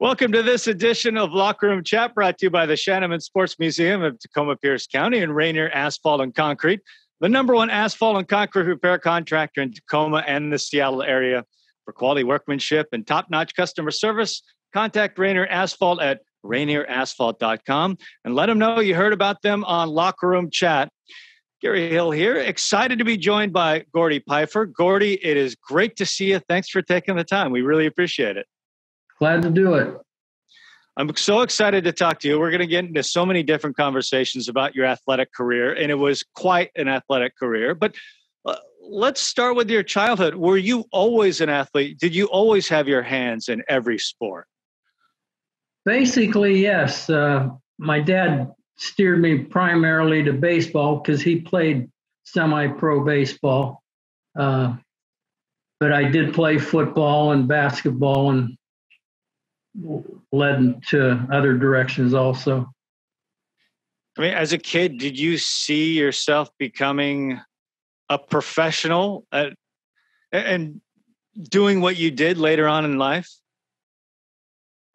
Welcome to this edition of Locker Room Chat, brought to you by the Shanneman Sports Museum of Tacoma-Pierce County and Rainier Asphalt and Concrete, the number one asphalt and concrete repair contractor in Tacoma and the Seattle area. For quality workmanship and top-notch customer service, contact Rainier Asphalt at rainierasphalt.com and let them know you heard about them on Locker Room Chat. Gary Hill here, excited to be joined by Gordy Pfeifer. Gordy, it is great to see you. Thanks for taking the time. We really appreciate it. Glad to do it. I'm so excited to talk to you. We're going to get into so many different conversations about your athletic career, and it was quite an athletic career. But let's start with your childhood. Were you always an athlete? Did you always have your hands in every sport? Basically, yes. My dad steered me primarily to baseball because he played semi-pro baseball. But I did play football and basketball and led into other directions also. I mean, as a kid, did you see yourself becoming a professional and doing what you did later on in life?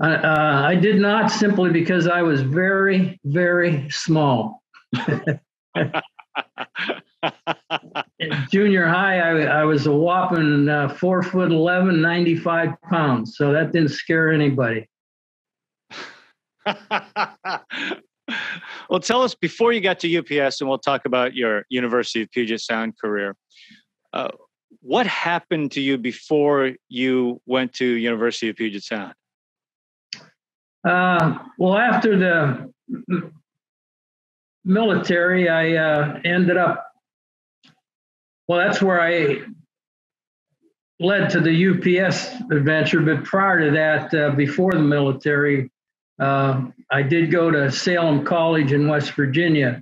I did not, simply because I was very, very small. In junior high, I was a whopping 4'11", 95 pounds. So that didn't scare anybody. Well, tell us, before you got to UPS, and we'll talk about your University of Puget Sound career, what happened to you before you went to University of Puget Sound? Well, after the military, I ended up, well, that's where I led to the UPS adventure. But prior to that, before the military, I did go to Salem College in West Virginia.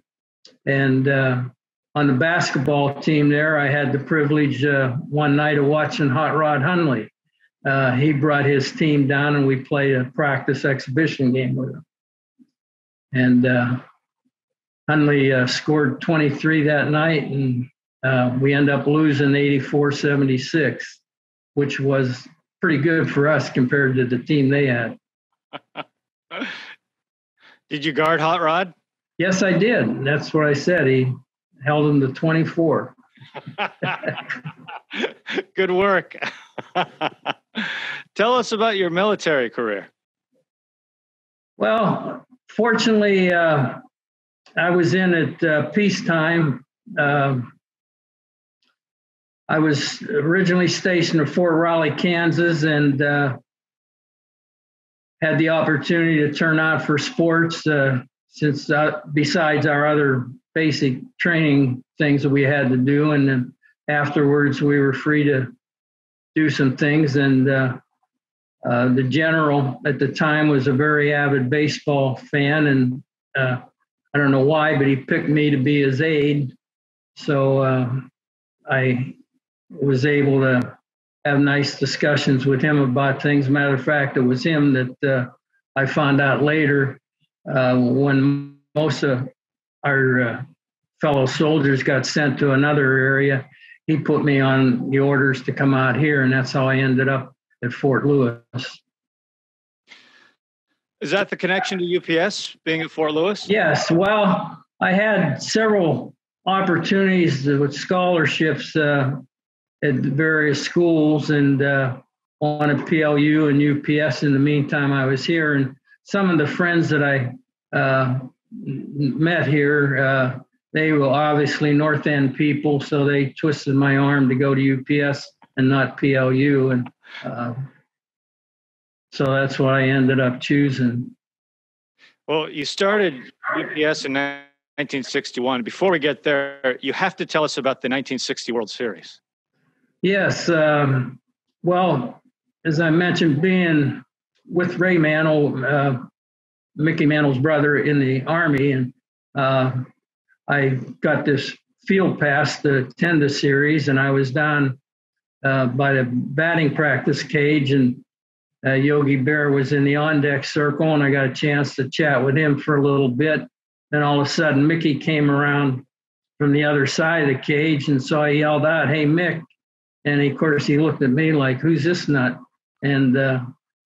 And on the basketball team there, I had the privilege one night of watching Hot Rod Hundley. He brought his team down and we played a practice exhibition game with him. And Hundley scored 23 that night, and we ended up losing 84-76, which was pretty good for us compared to the team they had. Did you guard Hot Rod? Yes, I did. That's what I said. He held him to 24. Good work. Tell us about your military career. Well, fortunately, I was in at peacetime. I was originally stationed at Fort Raleigh, Kansas, and had the opportunity to turn out for sports since besides our other basic training things that we had to do. And then afterwards, we were free to do some things. And the general at the time was a very avid baseball fan. And I don't know why, but he picked me to be his aide. So I was able to have nice discussions with him about things. Matter of fact, it was him that I found out later when most of our fellow soldiers got sent to another area. He put me on the orders to come out here, and that's how I ended up at Fort Lewis. Is that the connection to UPS, being at Fort Lewis? Yes. Well, I had several opportunities with scholarships at various schools and on a PLU and UPS. In the meantime, I was here, and some of the friends that I met here, they were obviously North End people, so they twisted my arm to go to UPS and not PLU, and so that's what I ended up choosing. Well, you started UPS in 1961. Before we get there, you have to tell us about the 1960 World Series. Yes. Well, as I mentioned, being with Ray Mantle, Mickey Mantle's brother in the Army, and I got this field pass to attend the series, and I was down by the batting practice cage, and Yogi Bear was in the on-deck circle, and I got a chance to chat with him for a little bit. Then all of a sudden, Mickey came around from the other side of the cage, and so I yelled out, "Hey, Mick." And of course, he looked at me like, "Who's this nut?" And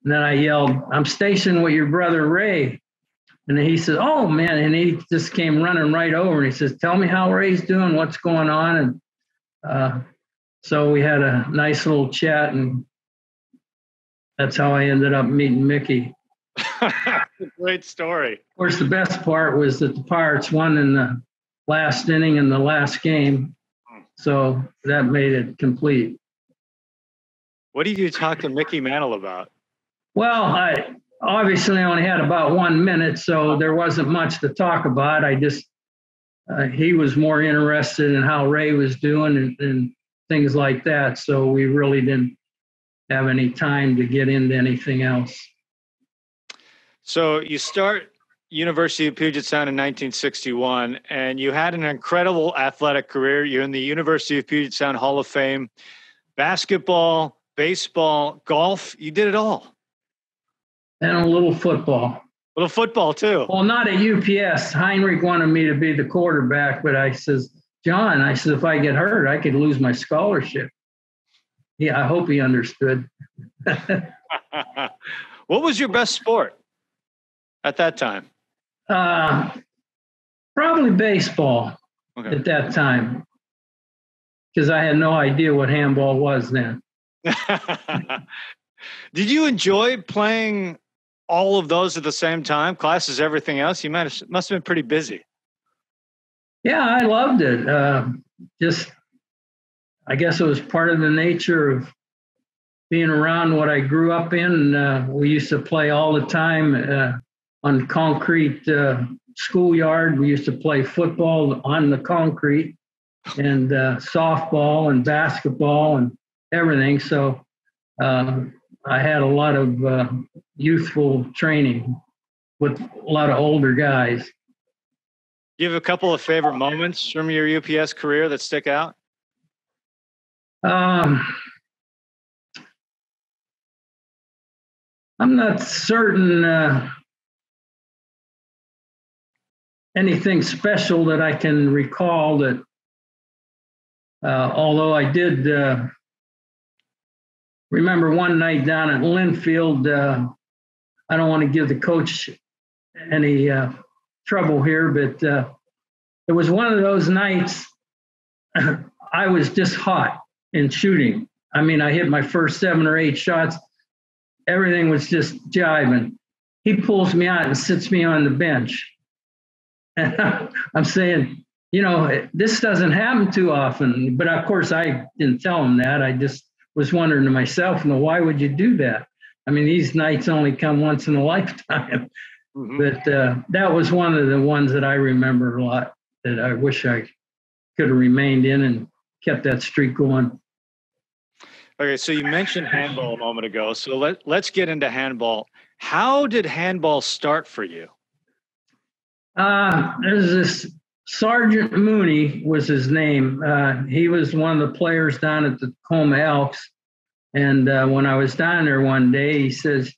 And then I yelled, "I'm stationed with your brother Ray." And then he said, "Oh, man." And he just came running right over and he says, "Tell me how Ray's doing, what's going on." And so we had a nice little chat, and that's how I ended up meeting Mickey. Great story. Of course, the best part was that the Pirates won in the last inning in the last game. So that made it complete. What did you talk to Mickey Mantle about? Well, I obviously only had about 1 minute, so there wasn't much to talk about. He was more interested in how Ray was doing and things like that. So we really didn't have any time to get into anything else. So you start University of Puget Sound in 1961, and you had an incredible athletic career. You're in the University of Puget Sound Hall of Fame, basketball, baseball, golf. You did it all. And a little football. A little football too. Well, not at UPS. Heinrich wanted me to be the quarterback, but I says, "John," I said, "if I get hurt, I could lose my scholarship." Yeah, I hope he understood. What was your best sport at that time? Probably baseball at that time, because I had no idea what handball was then. Did you enjoy playing all of those at the same time, classes, everything else? You must have been pretty busy. Yeah, I loved it. I guess it was part of the nature of being around what I grew up in. We used to play all the time on concrete schoolyard. We used to play football on the concrete and softball and basketball and everything. So I had a lot of youthful training with a lot of older guys. Do you have a couple of favorite moments from your UPS career that stick out? I'm not certain anything special that I can recall that, although I did remember one night down at Linfield. I don't want to give the coach any trouble here, but it was one of those nights I was just hot in shooting. I mean, I hit my first 7 or 8 shots. Everything was just jiving. He pulls me out and sits me on the bench. And I'm saying, this doesn't happen too often. But of course, I didn't tell him that. I just was wondering to myself, why would you do that? I mean, these nights only come once in a lifetime. Mm-hmm. But that was one of the ones that I remember a lot, that I wish I could have remained in and kept that streak going. Okay, so you mentioned handball a moment ago. So let's get into handball. How did handball start for you? There's this Sergeant Mooney was his name. He was one of the players down at the Tacoma Elks. And when I was down there one day, he says,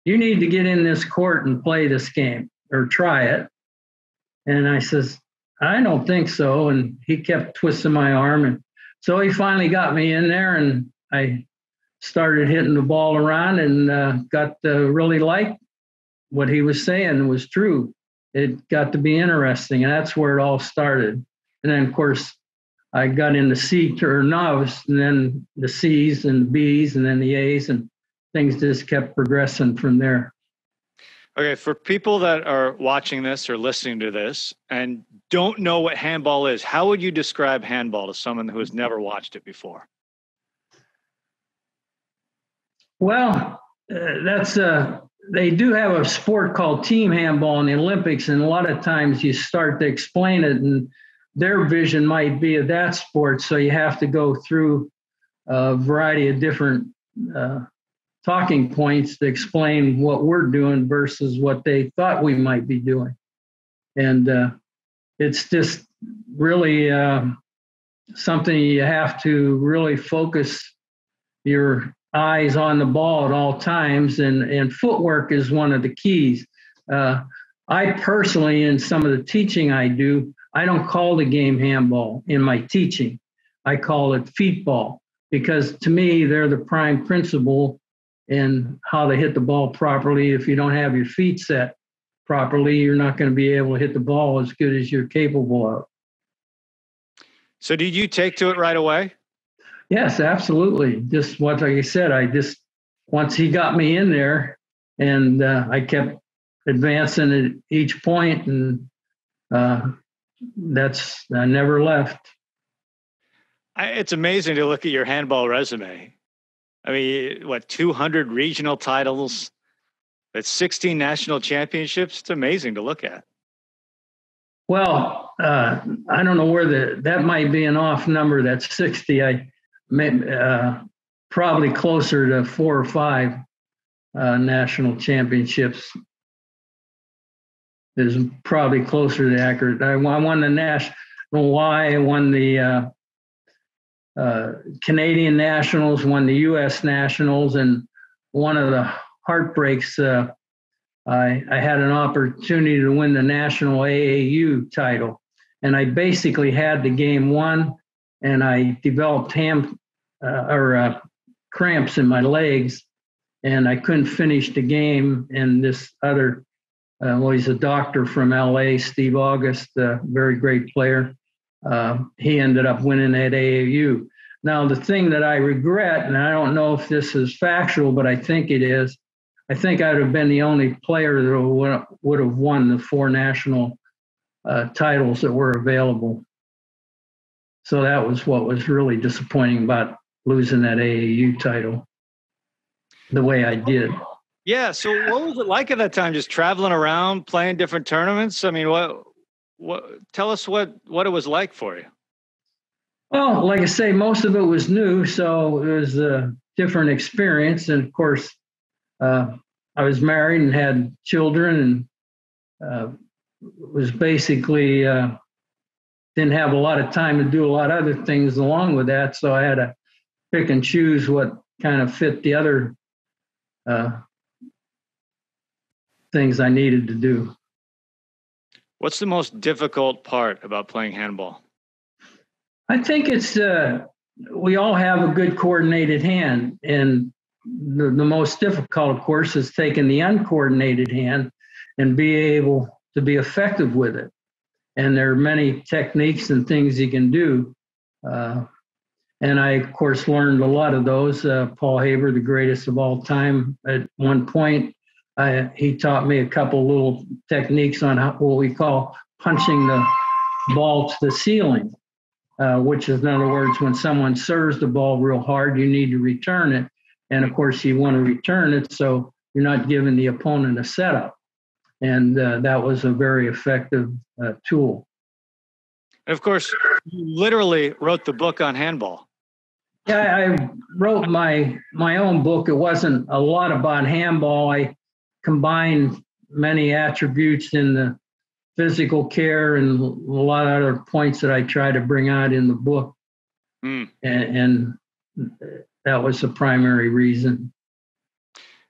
"You need to get in this court and play this game or try it." And I says, "I don't think so." And he kept twisting my arm. And so he finally got me in there, and I started hitting the ball around and got to really like what he was saying was true. It got to be interesting, and that's where it all started. And then, of course, I got into C or novice, and then the C's and the B's, and then the A's, and things just kept progressing from there. Okay, for people that are watching this or listening to this and don't know what handball is, how would you describe handball to someone who has never watched it before? Well, they do have a sport called team handball in the Olympics, and a lot of times you start to explain it, and their vision might be of that sport, so you have to go through a variety of different talking points to explain what we're doing versus what they thought we might be doing. And it's just really something you have to really focus your eyes on the ball at all times, and footwork is one of the keys. I personally, in some of the teaching I do, I don't call the game handball in my teaching. I call it feet ball, because to me, they're the prime principle and how to hit the ball properly. If you don't have your feet set properly, you're not going to be able to hit the ball as good as you're capable of. So did you take to it right away? Yes, absolutely. Just like I said, once he got me in there, and I kept advancing at each point, and I never left. It's amazing to look at your handball resume. I mean, 200 regional titles, that's 16 national championships. It's amazing to look at. Well, I don't know where that might be an off number. That's 60. I probably closer to 4 or 5 national championships is probably closer to accurate. I won the national Y, I won the Canadian Nationals, won the U.S. Nationals, and one of the heartbreaks, I had an opportunity to win the national AAU title, and I basically had the game won, and I developed cramps in my legs, and I couldn't finish the game. And this other, he's a doctor from LA, Steve August, a very great player. He ended up winning at AAU. Now, the thing that I regret, and I don't know if this is factual, but I think it is, I think I would have been the only player that would have won the 4 national titles that were available. So that was what was really disappointing about losing that AAU title the way I did. Yeah. So what was it like at that time? Just traveling around, playing different tournaments? I mean, tell us what it was like for you. Well, like I say, most of it was new, so it was a different experience. And of course, I was married and had children, and was basically didn't have a lot of time to do a lot of other things along with that. So I had to pick and choose what kind of fit the other things I needed to do. What's the most difficult part about playing handball? I think it's we all have a good coordinated hand, and the most difficult, of course, is taking the uncoordinated hand and be able to be effective with it. And there are many techniques and things you can do. And I, of course, learned a lot of those. Paul Haber, the greatest of all time, at one point, he taught me a couple little techniques on what we call punching the ball to the ceiling, which is, in other words, when someone serves the ball real hard, you need to return it. And of course, you want to return it so you're not giving the opponent a setup. And that was a very effective tool. And of course, you literally wrote the book on handball. Yeah, I wrote my own book. It wasn't a lot about handball. I combined many attributes in the physical care and a lot of other points that I try to bring out in the book. And that was the primary reason.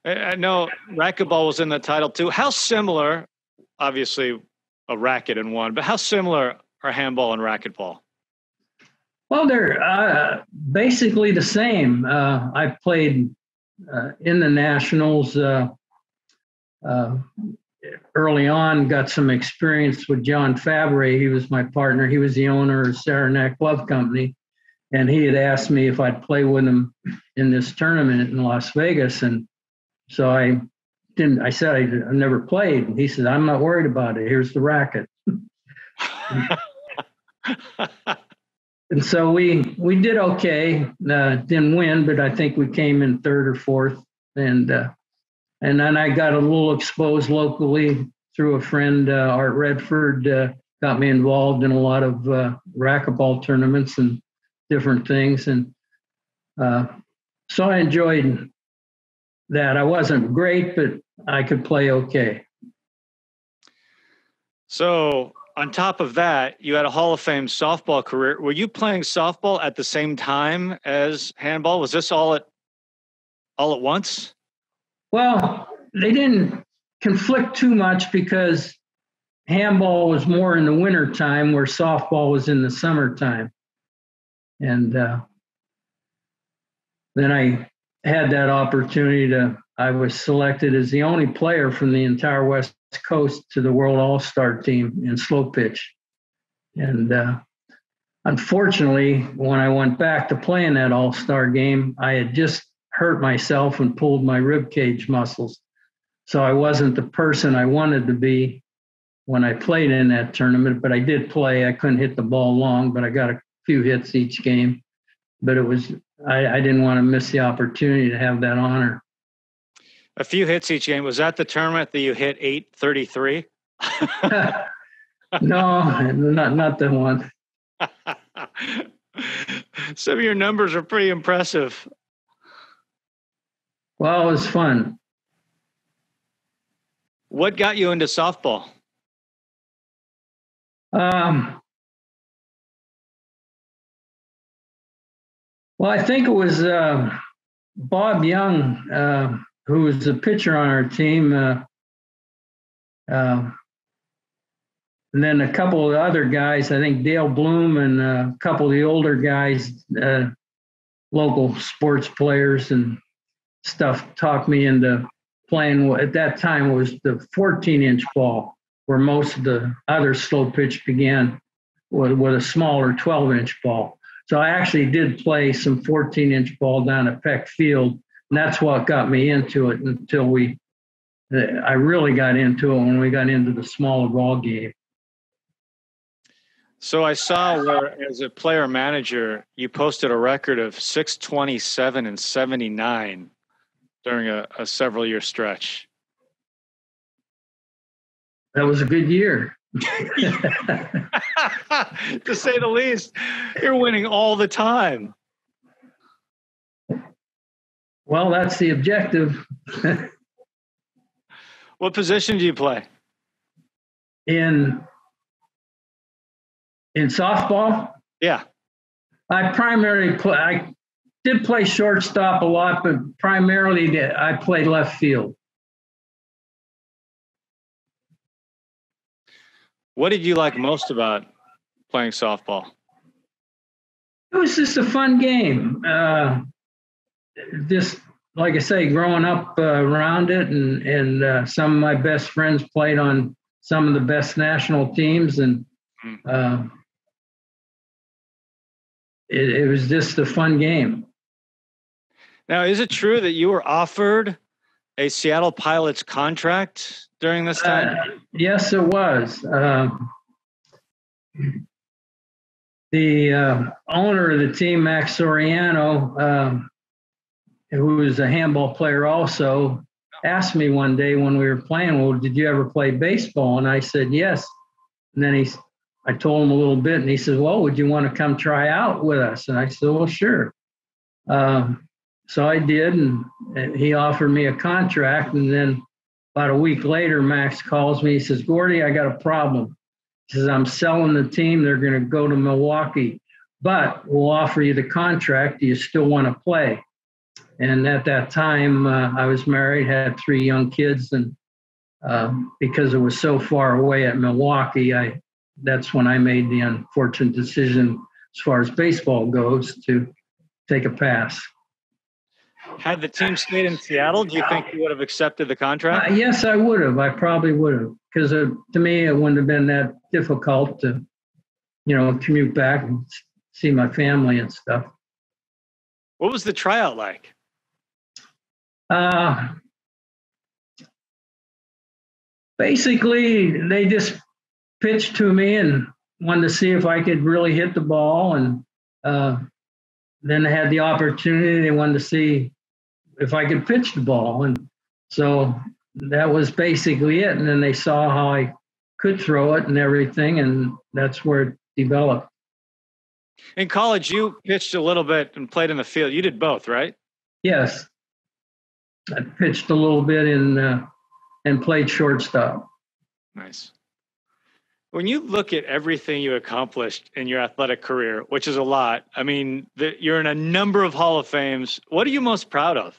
I know racquetball was in the title too. How similar, obviously a racket in one, but how similar are handball and racquetball? Well, they're basically the same. I played in the Nationals early on, got some experience with John Fabre. He was my partner. He was the owner of Saranac Glove Company. And he had asked me if I'd play with him in this tournament in Las Vegas. And so I didn't. I said I've never played. And he said, I'm not worried about it. Here's the racket. And so we did okay. Didn't win, but I think we came in 3rd or 4th. And then I got a little exposed locally through a friend, Art Redford, got me involved in a lot of racquetball tournaments and different things. And so I enjoyed that. I wasn't great, but I could play okay. So on top of that, you had a Hall of Fame softball career. Were you playing softball at the same time as handball? Was this all at once? Well, they didn't conflict too much because handball was more in the winter time where softball was in the summertime. And then I had that opportunity I was selected as the only player from the entire West Coast to the World All-Star team in slow pitch. And unfortunately, when I went back to play in that All-Star game, I had just hurt myself and pulled my rib cage muscles. So I wasn't the person I wanted to be when I played in that tournament, but I did play. I couldn't hit the ball long, but I got a few hits each game. But I didn't want to miss the opportunity to have that honor. A few hits each game. Was that the tournament that you hit 833? No, not the one. Some of your numbers are pretty impressive. Well, it was fun. What got you into softball? Well, I think it was Bob Young, who was the pitcher on our team, and then a couple of other guys. I think Dale Bloom and a couple of the older guys, local sports players and stuff, talked me into playing. At that time, it was the 14-inch ball, where most of the other slow pitch began with a smaller 12-inch ball. So I actually did play some 14-inch ball down at Peck Field, and that's what got me into it until I really got into it when we got into the smaller ball game. So I saw where, as a player manager, you posted a record of 627 and 79 during a several-year stretch. That was a good year. To say the least. You're winning all the time. Well, that's the objective. What position do you play? In softball? Yeah. I did play shortstop a lot, but primarily I played left field. What did you like most about playing softball? It was just a fun game. Just like I say, growing up around it, and some of my best friends played on some of the best national teams, and it was just a fun game. Now, is it true that you were offered a Seattle Pilots contract during this time? Yes, it was. The owner of the team, Max Soriano, who was a handball player also, asked me one day when we were playing, well, did you ever play baseball? And I said, yes. And then I told him a little bit, and he said, well, would you want to come try out with us? And I said, well, sure. So I did, and he offered me a contract. And then about a week later, Max calls me. He says, Gordy, I got a problem. He says, I'm selling the team. They're going to go to Milwaukee, but we'll offer you the contract. Do you still want to play? And at that time, I was married, had 3 young kids. And because it was so far away at Milwaukee, that's when I made the unfortunate decision as far as baseball goes to take a pass. Had the team stayed in Seattle, do you think you would have accepted the contract? Yes, I would have. I probably would have, because to me, it wouldn't have been that difficult to, commute back and see my family and stuff. What was the tryout like? Basically, they just pitched to me and wanted to see if I could really hit the ball. And then I had the opportunity. They wanted to see if I could pitch the ball. And so that was basically it. And then they saw how I could throw it and everything. And that's where it developed. In college, you pitched a little bit and played in the field. You did both, right? Yes. I pitched a little bit and played shortstop. Nice. When you look at everything you accomplished in your athletic career, which is a lot, I mean, you're in a number of Hall of Fames. What are you most proud of?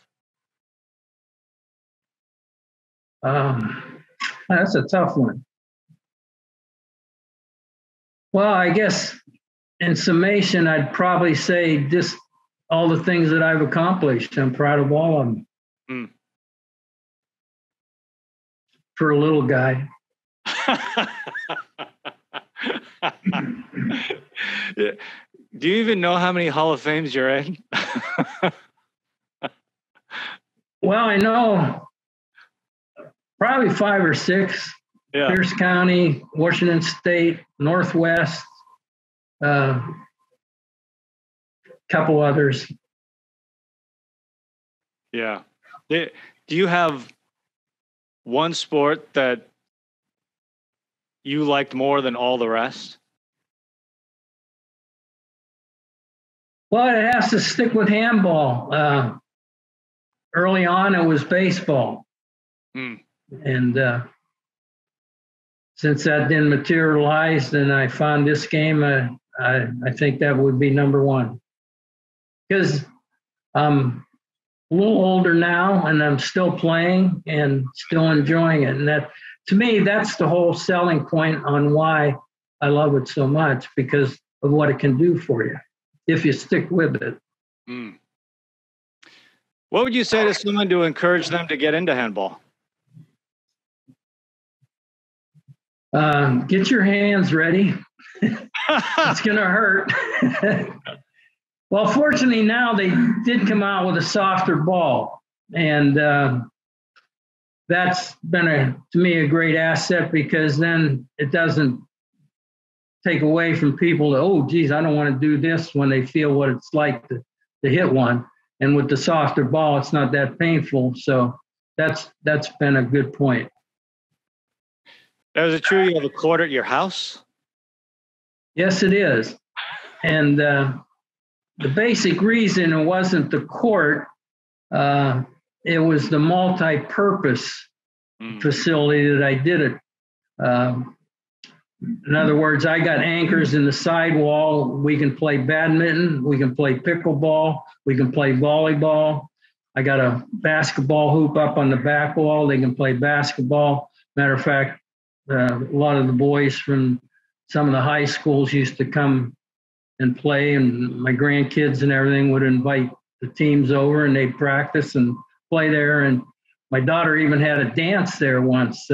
That's a tough one. Well, I guess in summation, I'd probably say just all the things that I've accomplished. I'm proud of all of them. Mm. For a little guy. Do you even know how many Hall of Fames you're in? Well, I know probably 5 or 6. Yeah. Pierce County, Washington State, Northwest, couple others. Yeah. Do you have one sport that you liked more than all the rest? Well, it has to stick with handball. Early on, it was baseball. And since that didn't materialize and I found this game, I think that would be number one. Because I'm a little older now and I'm still playing and still enjoying it. And that, to me, that's the whole selling point on why I love it so much, because of what it can do for you if you stick with it. Mm. What would you say to someone to encourage them to get into handball? Get your hands ready. It's going to hurt. Well, fortunately now they did come out with a softer ball. And that's been, to me, a great asset, because then it doesn't take away from people that, oh, geez, I don't want to do this, when they feel what it's like to hit one. And with the softer ball, it's not that painful. So that's been a good point. Now, is it true you have a court at your house? Yes, it is. And the basic reason it wasn't the court, it was the multi-purpose facility that I did it. In other words, I got anchors in the sidewall. We can play badminton, we can play pickleball, we can play volleyball. I got a basketball hoop up on the back wall. They can play basketball. Matter of fact, a lot of the boys from some of the high schools used to come and play, and my grandkids and everything would invite the teams over and they'd practice and play there. And my daughter even had a dance there once.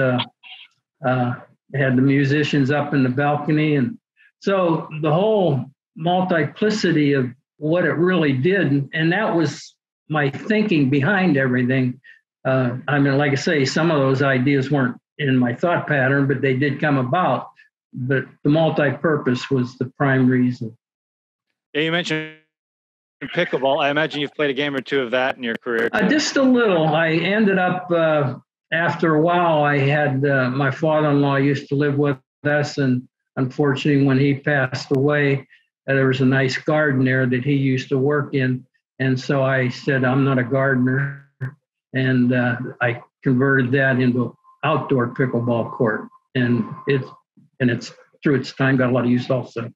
Had the musicians up in the balcony. And so the whole multiplicity of what it really did, and that was my thinking behind everything. I mean, like I say, some of those ideas weren't in my thought pattern, but they did come about. But the multi-purpose was the prime reason. Yeah, you mentioned pickleball. I imagine you've played a game or two of that in your career. Just a little. I ended up, after a while, I had my father-in-law used to live with us, and unfortunately, when he passed away, there was a nice garden there that he used to work in. And so I said, I'm not a gardener. And I converted that into outdoor pickleball court. And it's through its time got a lot of use also.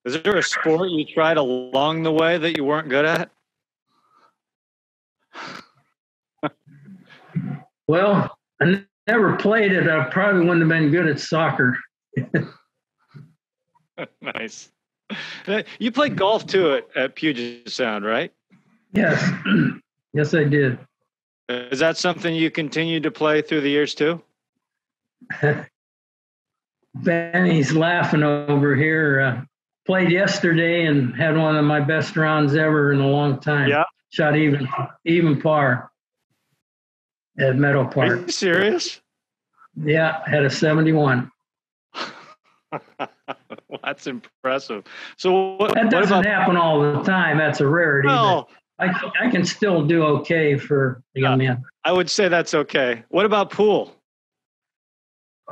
Is there a sport you tried along the way that you weren't good at? Well, I never played it. I probably wouldn't have been good at soccer. Nice. You played golf too at Puget Sound, right? Yes. Yes, I did. Is that something you continue to play through the years too? Benny's laughing over here. Played yesterday and had one of my best rounds ever in a long time. Yeah. Shot even par at Meadow Park. Are you serious? Yeah, had a 71. Well, that's impressive. So that doesn't happen all the time. That's a rarity. No. I can still do okay for a young man. I would say that's okay. What about pool?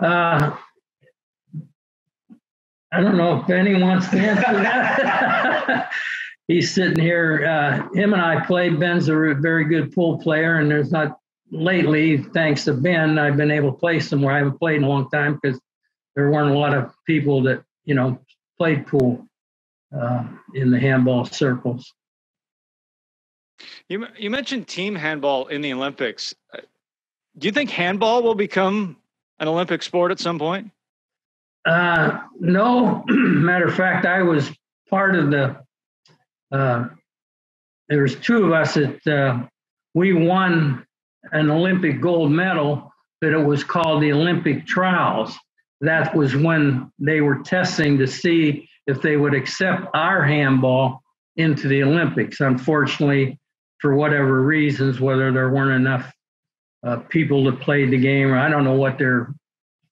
I don't know if Benny wants to answer that. He's sitting here. Him and I played. Ben's a very good pool player, and there's not lately, thanks to Ben, I've been able to play somewhere. I haven't played in a long time because there weren't a lot of people that, played pool in the handball circles. You mentioned team handball in the Olympics. Do you think handball will become an Olympic sport at some point? No. Matter of fact, I was part of the there was two of us that we won an Olympic gold medal, but it was called the Olympic trials. That was when they were testing to see if they would accept our handball into the Olympics. Unfortunately, for whatever reasons, whether there weren't enough people that played the game, or I don't know what their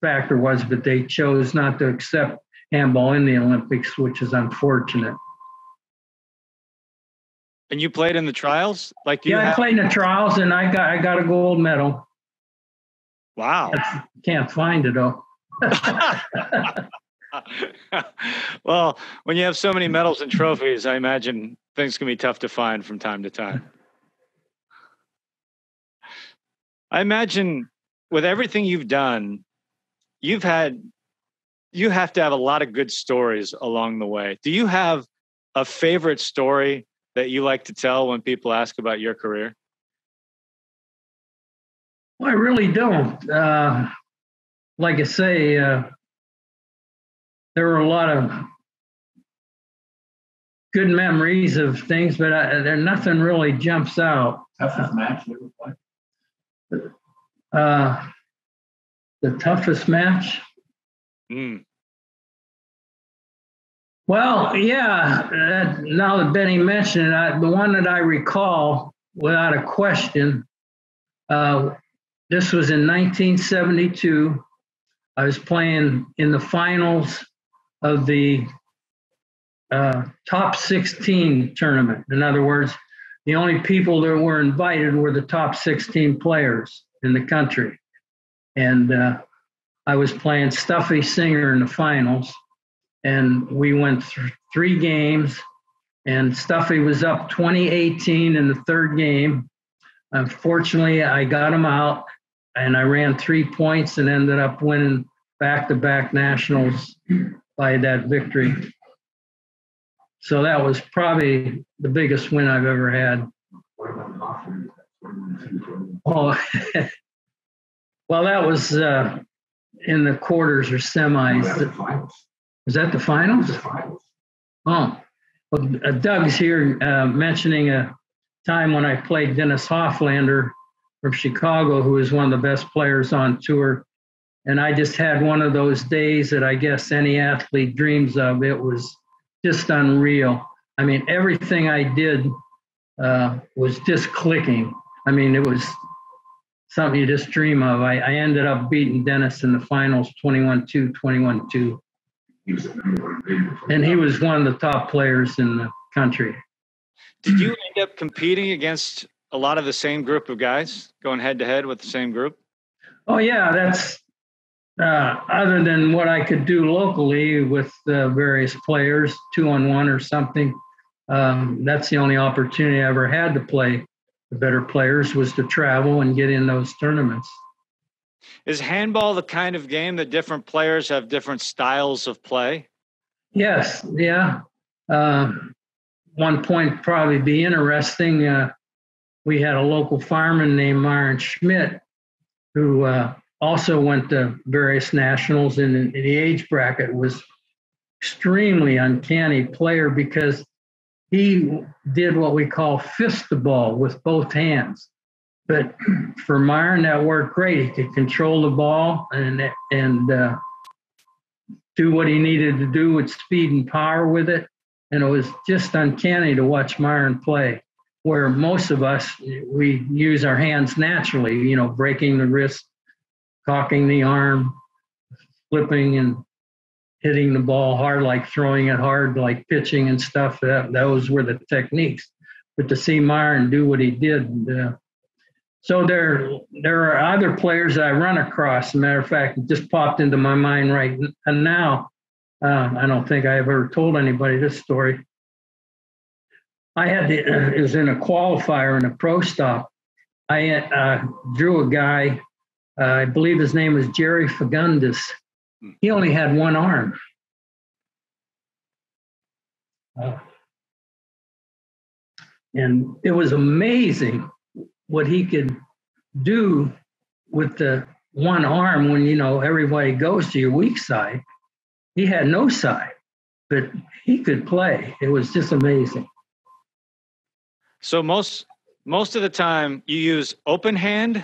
factor was, but they chose not to accept handball in the Olympics, which is unfortunate. And you played in the trials? I played in the trials, and I got a gold medal. Wow. Can't find it, though. Well, when you have so many medals and trophies, I imagine things can be tough to find from time to time. I imagine with everything you've done, you have to have a lot of good stories along the way. Do you have a favorite story that you like to tell when people ask about your career? Well, I really don't. Like I say, there were a lot of good memories of things, but there nothing really jumps out. Toughest match you ever played? The toughest match? Mm. Well, yeah, now that Benny mentioned it, the one that I recall without a question, this was in 1972. I was playing in the finals of the top 16 tournament. In other words, the only people that were invited were the top 16 players in the country. And I was playing Stuffy Singer in the finals. And we went through 3 games, and Stuffy was up 20-18 in the third game. Unfortunately, I got him out, and I ran 3 points and ended up winning back-to-back nationals by that victory. So that was probably the biggest win I've ever had. Oh, well, that was in the quarters or semis. Was that the finals? Oh, well, Doug's here mentioning a time when I played Dennis Hofflander from Chicago, who was one of the best players on tour. And I just had one of those days that I guess any athlete dreams of. It was just unreal. I mean, everything I did was just clicking. I mean, it was something you just dream of. I ended up beating Dennis in the finals 21-2, 21-2. And he was one of the top players in the country. Did you end up competing against a lot of the same group of guys, going head to head with the same group? Oh, yeah. That's other than what I could do locally with various players, 2-on-1 or something. That's the only opportunity I ever had to play the better players, was to travel and get in those tournaments. Is handball the kind of game that different players have different styles of play? Yes, yeah. One point probably be interesting. We had a local fireman named Myron Schmidt who also went to various nationals, and in the age bracket was extremely uncanny player because he did what we call fist the ball with both hands. But for Myron, that worked great. He could control the ball and do what he needed to do with speed and power with it. And it was just uncanny to watch Myron play, where most of us, we use our hands naturally, you know, breaking the wrist, cocking the arm, flipping and hitting the ball hard, like throwing it hard, like pitching and stuff. Those were the techniques. But to see Myron do what he did, so there are other players that I run across. As a matter of fact, it just popped into my mind right now. I don't think I ever told anybody this story. It was in a qualifier in a pro stop. I drew a guy, I believe his name was Jerry Fagundes. He only had one arm. And it was amazing what he could do with the one arm when, you know, everybody goes to your weak side. He had no side, but he could play. It was just amazing. So most of the time you use open hand.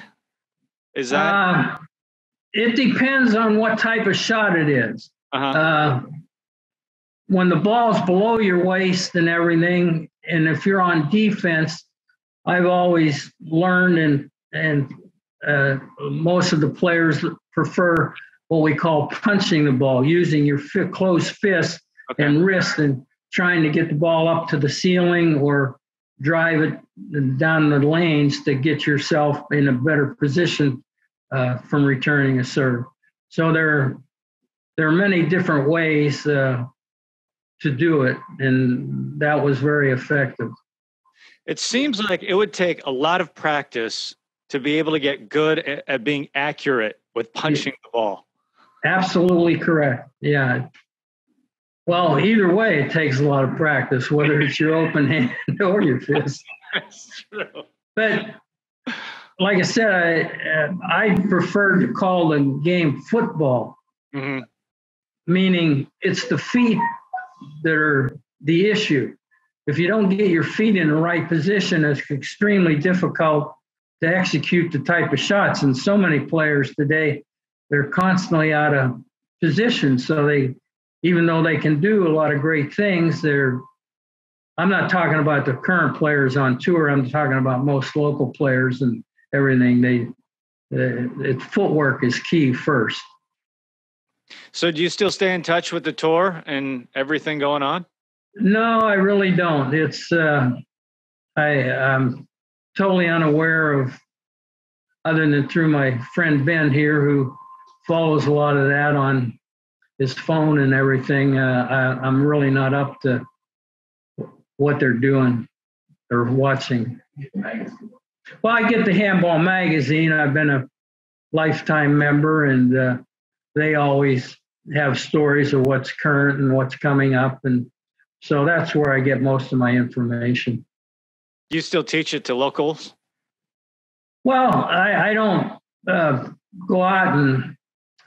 Is that? It depends on what type of shot it is. When the ball's below your waist and everything, and if you're on defense, I've always learned, and most of the players prefer what we call punching the ball, using your closed fist and wrist and trying to get the ball up to the ceiling or drive it down the lanes to get yourself in a better position from returning a serve. So there are many different ways to do it, and that was very effective. It seems like it would take a lot of practice to be able to get good at being accurate with punching the ball. Absolutely correct. Yeah. Well, either way, it takes a lot of practice, whether it's your open hand or your fist. That's true. But like I said, I prefer to call the game football, meaning it's the feet that are the issue. If you don't get your feet in the right position, it's extremely difficult to execute the type of shots. And so many players today, they're constantly out of position. So even though they can do a lot of great things, I'm not talking about the current players on tour. I'm talking about most local players and everything. Footwork is key first. So do you still stay in touch with the tour and everything going on? No, I really don't. It's I'm totally unaware of, other than through my friend Ben here, who follows a lot of that on his phone and everything. I'm really not up to what they're doing or watching. Well, I get the Handball magazine. I've been a lifetime member, and they always have stories of what's current and what's coming up. And so that's where I get most of my information. Do you still teach it to locals? Well, I don't go out and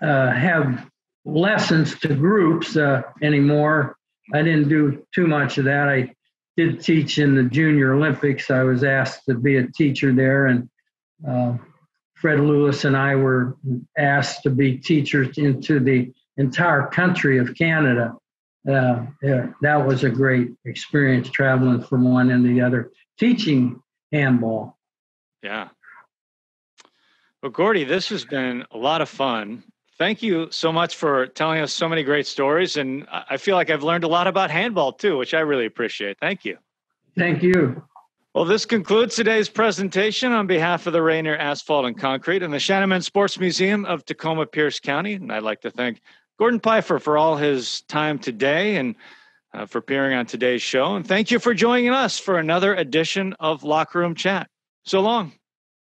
have lessons to groups anymore. I didn't do too much of that. I did teach in the Junior Olympics. I was asked to be a teacher there, and Fred Lewis and I were asked to be teachers into the entire country of Canada. That was a great experience, traveling from one end to the other, teaching handball. Yeah. Well, Gordy, this has been a lot of fun. Thank you so much for telling us so many great stories. And I feel like I've learned a lot about handball too, which I really appreciate. Thank you. Thank you. Well, this concludes today's presentation on behalf of the Rainier Asphalt and Concrete and the Shanneman Sports Museum of Tacoma-Pierce County. And I'd like to thank Gordon Pfeifer for all his time today and for appearing on today's show. And thank you for joining us for another edition of Locker Room Chat. So long.